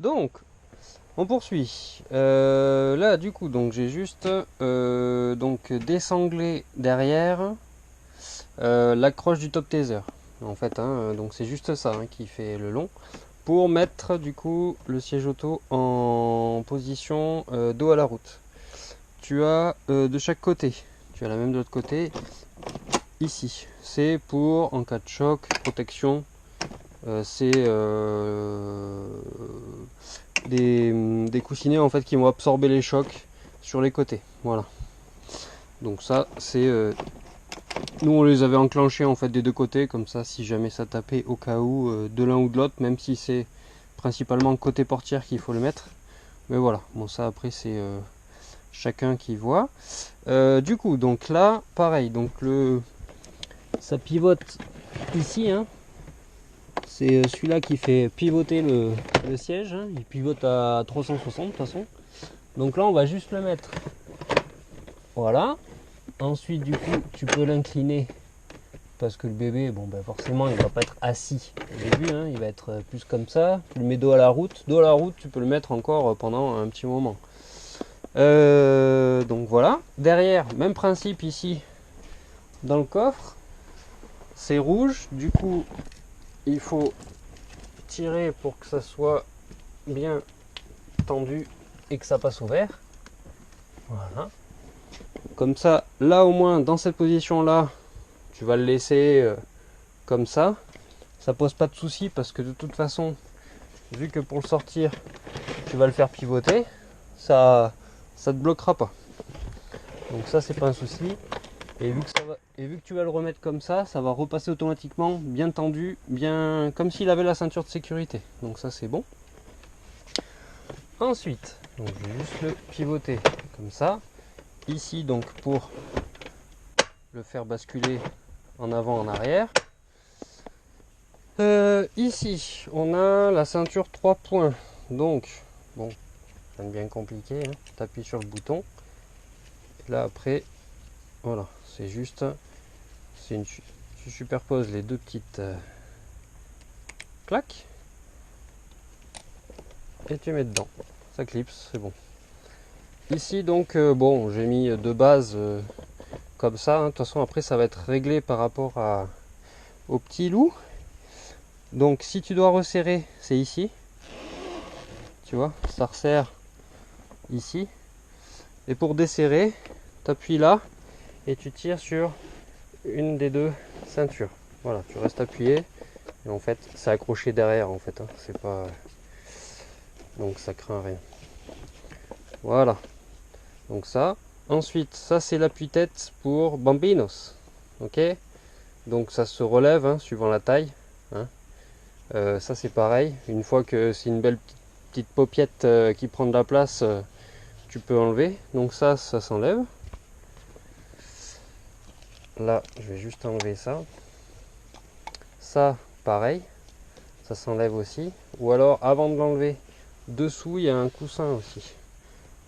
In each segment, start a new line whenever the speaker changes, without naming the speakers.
Donc, on poursuit. Là, du coup, donc j'ai juste donc désanglé derrière l'accroche du top taser. En fait, hein, donc c'est juste ça hein, qui fait le long. Pour mettre du coup le siège auto en position dos à la route. Tu as de chaque côté, tu as la même de l'autre côté, ici. C'est pour en cas de choc, protection. C'est des coussinets en fait qui vont absorber les chocs sur les côtés. Voilà. Donc ça c'est nous on les avait enclenchés en fait des deux côtés, comme ça si jamais ça tapait au cas où de l'un ou de l'autre, même si c'est principalement côté portière qu'il faut le mettre. Mais voilà, bon ça après c'est chacun qui voit. Du coup donc là pareil, donc ça pivote ici hein. C'est celui-là qui fait pivoter le siège, hein. Il pivote à 360 de toute façon. Donc là on va juste le mettre. Voilà. Ensuite du coup tu peux l'incliner parce que le bébé, bon ben forcément il va pas être assis au début, hein. Il va être plus comme ça. Tu le mets dos à la route. Dos à la route tu peux le mettre encore pendant un petit moment. Donc voilà. Derrière, même principe ici dans le coffre. C'est rouge. Du coup il faut tirer pour que ça soit bien tendu et que ça passe au vert. Voilà. Comme ça, là au moins dans cette position là, tu vas le laisser comme ça. Ça pose pas de souci parce que de toute façon, vu que pour le sortir, tu vas le faire pivoter, ça te bloquera pas. Donc ça c'est pas un souci. Et vu que tu vas le remettre comme ça va repasser automatiquement bien tendu, bien comme s'il avait la ceinture de sécurité. Donc ça c'est bon. Ensuite, donc je vais juste le pivoter comme ça. Ici donc pour le faire basculer en avant en arrière. Ici on a la ceinture 3 points. Donc bon, c'est bien compliqué. Hein. Tu appuies sur le bouton. Et là après, voilà, c'est juste, tu superposes les deux petites claques et tu mets dedans. Ça clipse, c'est bon. Ici donc bon, j'ai mis de base comme ça. Hein. De toute façon après ça va être réglé par rapport au petit loup. Donc si tu dois resserrer, c'est ici. Tu vois, ça resserre ici. Et pour desserrer, tu appuies là et tu tires sur une des deux ceintures. Voilà, tu restes appuyé et en fait c'est accroché derrière en fait. Hein. C'est pas donc ça craint rien. Voilà. Donc ça. Ensuite, ça c'est l'appui-tête pour Bambinos. Ok. Donc ça se relève hein, suivant la taille. Hein. Ça c'est pareil. Une fois que c'est une belle petite paupiette qui prend de la place, tu peux enlever. Donc ça s'enlève. Là, je vais juste enlever ça. Ça, pareil. Ça s'enlève aussi. Ou alors, avant de l'enlever, dessous, il y a un coussin aussi.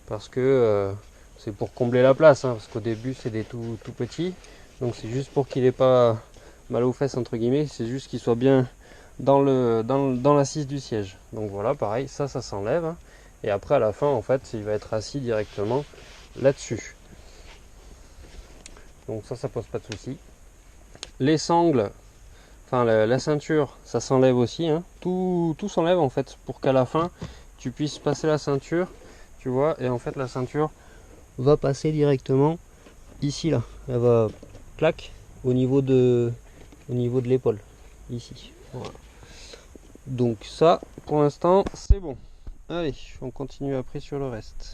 Parce que c'est pour combler la place. Hein, parce qu'au début, c'est des tout petits. Donc c'est juste pour qu'il n'ait pas mal aux fesses, entre guillemets. C'est juste qu'il soit bien dans l'assise du siège. Donc voilà, pareil, ça s'enlève. Hein, et après, à la fin, en fait, il va être assis directement là-dessus. Donc ça pose pas de souci. Les sangles, enfin la ceinture, ça s'enlève aussi. Hein. Tout s'enlève en fait pour qu'à la fin, tu puisses passer la ceinture, tu vois. Et en fait, la ceinture va passer directement ici là. Elle va clac au niveau de l'épaule ici. Voilà. Donc ça, pour l'instant, c'est bon. Allez, on continue après sur le reste.